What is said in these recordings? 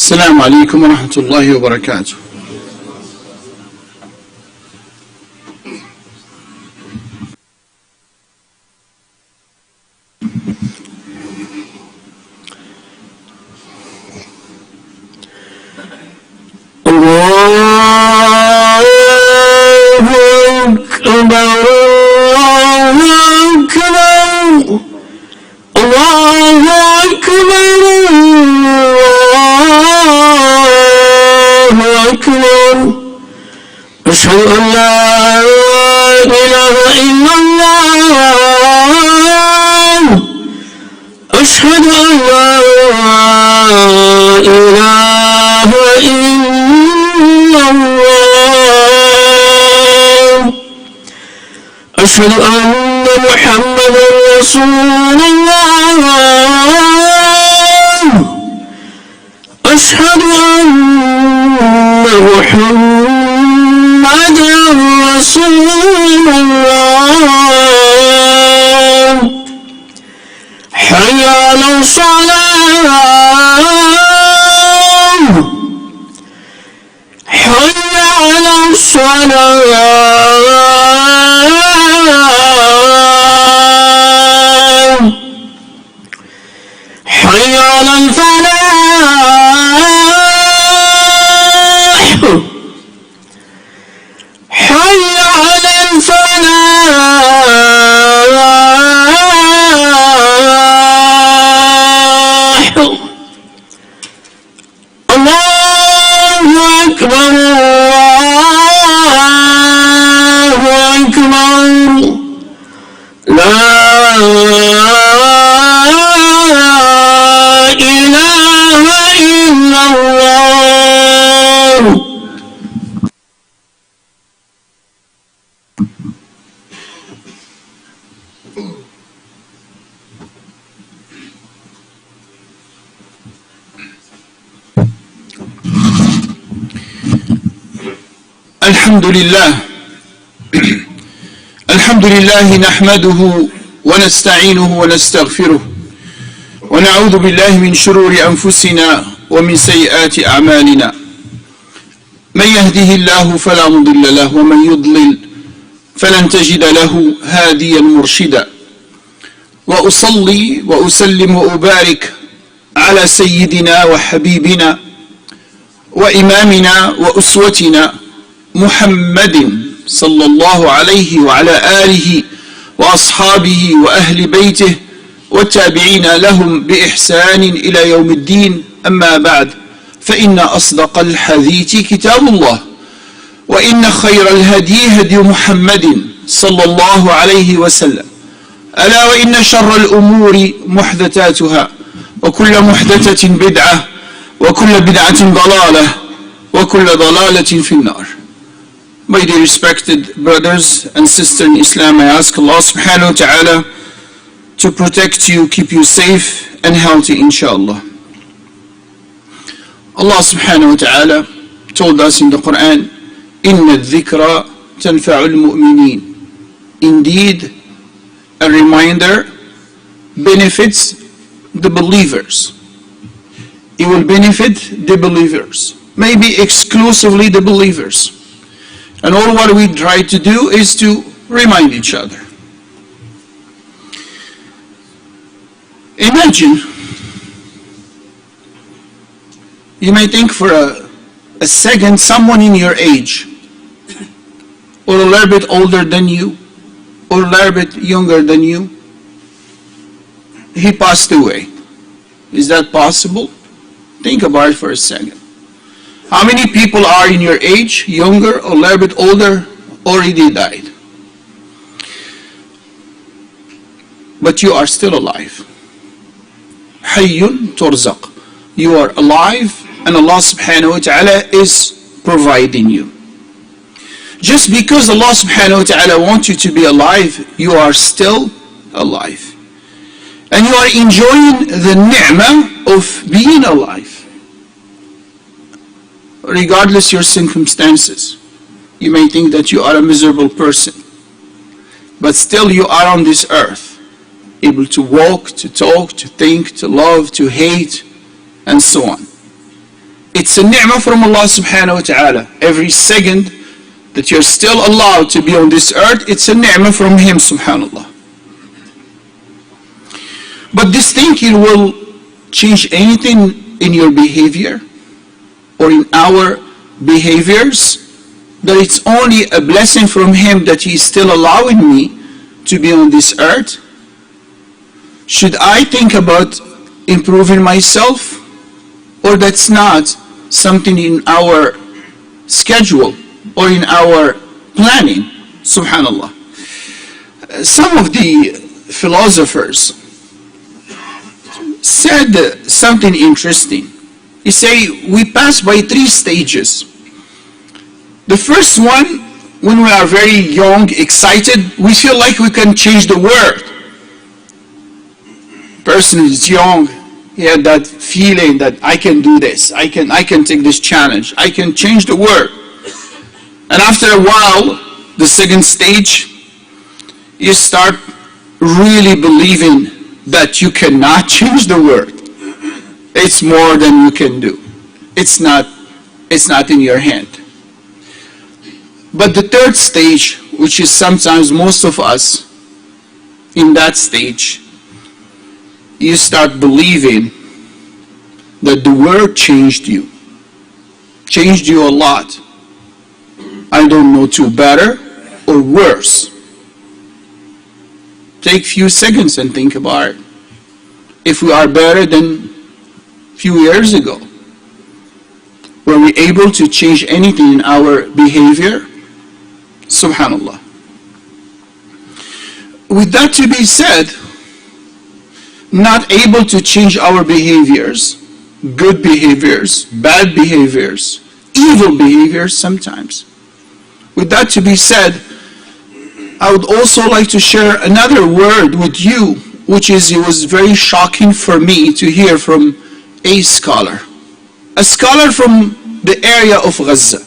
السلام عليكم ورحمة الله وبركاته. أشهد أن لا إله إلا الله أشهد أن لا إله إلا الله أشهد أن محمدا رسول الله أشهد أن محمدا رسول الله حي على الصلاة حي على الصلاة حي على الفلاح حي على الفلاح الله أكبر الله أكبر لا إله إلا الله. الحمد لله الحمد لله نحمده ونستعينه ونستغفره ونعوذ بالله من شرور أنفسنا ومن سيئات أعمالنا من يهده الله فلا مضل له ومن يضلل فلن تجد له هاديا مرشدا وأصلي وأسلم وأبارك على سيدنا وحبيبنا وإمامنا وأسوتنا محمد صلى الله عليه وعلى آله وأصحابه وأهل بيته والتابعين لهم بإحسان إلى يوم الدين. أما بعد فإن أصدق الحديث كتاب الله وإن خير الهدي هدي محمد صلى الله عليه وسلم ألا وإن شر الأمور محدثاتها وكل محدثة بدعة وكل بدعة ضلالة وكل ضلالة في النار. My dear respected brothers and sisters in Islam, I ask Allah subhanahu wa ta'ala to protect you, keep you safe and healthy, inshallah. Allah subhanahu wa ta'ala told us in the Quran, إِنَّ الذِّكْرَ تَنْفَعُ الْمُؤْمِنِينَ. Indeed, a reminder benefits the believers. It will benefit the believers, maybe exclusively the believers. And all what we try to do is to remind each other. Imagine, you may think for a second, someone in your age, or a little bit older than you, or a little bit younger than you, he passed away. Is that possible? Think about it for a second. How many people are in your age, younger or a little bit older, already died? But you are still alive. Hayyun turzaq. You are alive and Allah subhanahu wa ta'ala is providing you. Just because Allah subhanahu wa ta'ala wants you to be alive, you are still alive. And you are enjoying the ni'mah of being alive. Regardless your circumstances. You may think that you are a miserable person, but still you are on this earth, able to walk, to talk, to think, to love, to hate, and so on. It's a ni'mah from Allah subhanahu wa ta'ala. Every second that you're still allowed to be on this earth, it's a ni'mah from Him subhanallah. But this thinking will change anything in your behavior or in our behaviors, that it's only a blessing from Him that He is still allowing me to be on this earth? Should I think about improving myself? Or that's not something in our schedule or in our planning? Subhanallah. Some of the philosophers said something interesting. He say we pass by 3 stages. The first one, when we are very young, excited, we feel like we can change the world. Person is young, he had that feeling that I can do this, I can take this challenge, I can change the world. And after a while, the second stage, you start really believing that you cannot change the world. It's more than you can do. It's not in your hand. But the third stage, which is sometimes most of us in that stage, you start believing that the world changed you a lot. I don't know, to better or worse. Take few seconds and think about it. If we are better than few years ago, were we able to change anything in our behavior? Subhanallah. With that to be said, not able to change our behaviors, good behaviors, bad behaviors, evil behaviors sometimes. With that to be said, I would also like to share another word with you, which is, it was very shocking for me to hear from a scholar from the area of Gaza.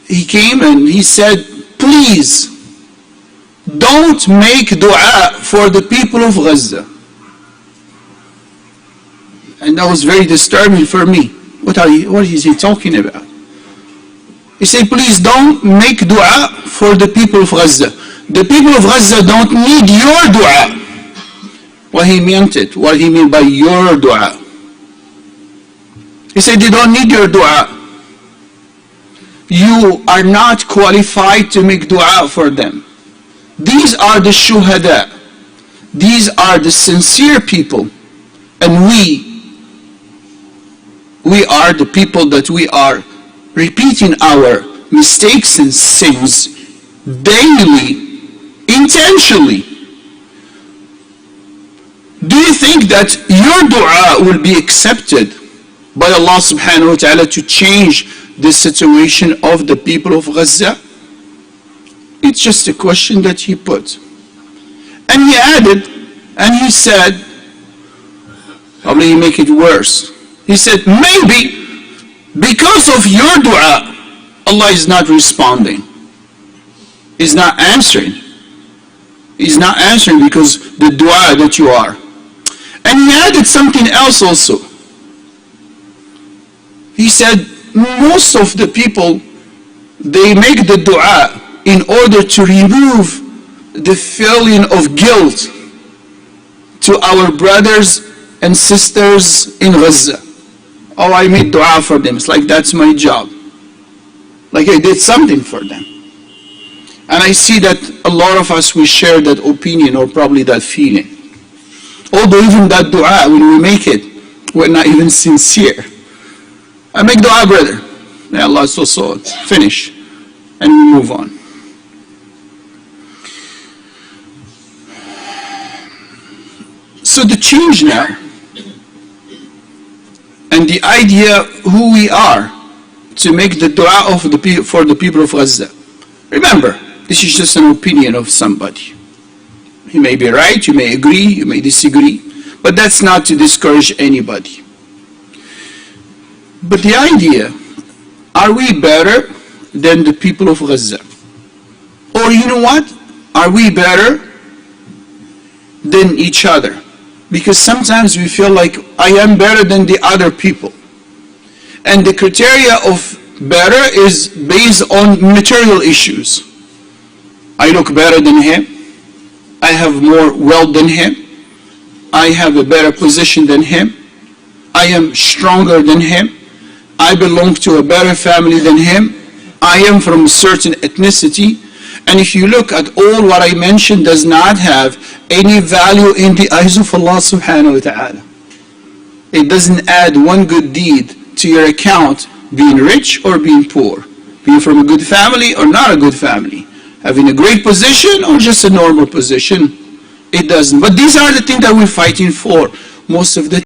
He came and he said, please don't make dua for the people of Gaza. And that was very disturbing for me. What is he talking about? He said, please don't make dua for the people of Gaza. The people of Gaza don't need your dua. What he meant it, what he meant by your dua. He said, they don't need your dua. You are not qualified to make dua for them. These are the shuhada. These are the sincere people. And we are the people that we are repeating our mistakes and sins daily, intentionally. Do you think that your dua will be accepted by Allah subhanahu wa ta'ala to change the situation of the people of Gaza? It's just a question that he put. And he added, and he said, probably he make it worse. He said, maybe because of your dua, Allah is not responding. He's not answering. He's not answering because the dua that you are. And he added something else also. He said, most of the people, they make the dua in order to remove the feeling of guilt to our brothers and sisters in Gaza. Oh, I made dua for them. It's like that's my job. Like I did something for them. And I see that a lot of us, we share that opinion or probably that feeling. Although even that dua, when we make it, we're not even sincere. I make dua, brother. May Allah so finish. And we move on. So the change now, and the idea who we are to make the dua of for the people of Gaza. Remember, this is just an opinion of somebody. You may be right, you may agree, you may disagree, but that's not to discourage anybody. But the idea, are we better than the people of Gaza? Or you know what? Are we better than each other? Because sometimes we feel like I am better than the other people. And the criteria of better is based on material issues. I look better than him. I have more wealth than him. I have a better position than him. I am stronger than him. I belong to a better family than him. I am from a certain ethnicity. And if you look at all what I mentioned does not have any value in the eyes of Allah subhanahu wa ta'ala. It doesn't add one good deed to your account, being rich or being poor, being from a good family or not a good family, having a great position or just a normal position. It doesn't. But these are the things that we're fighting for most of the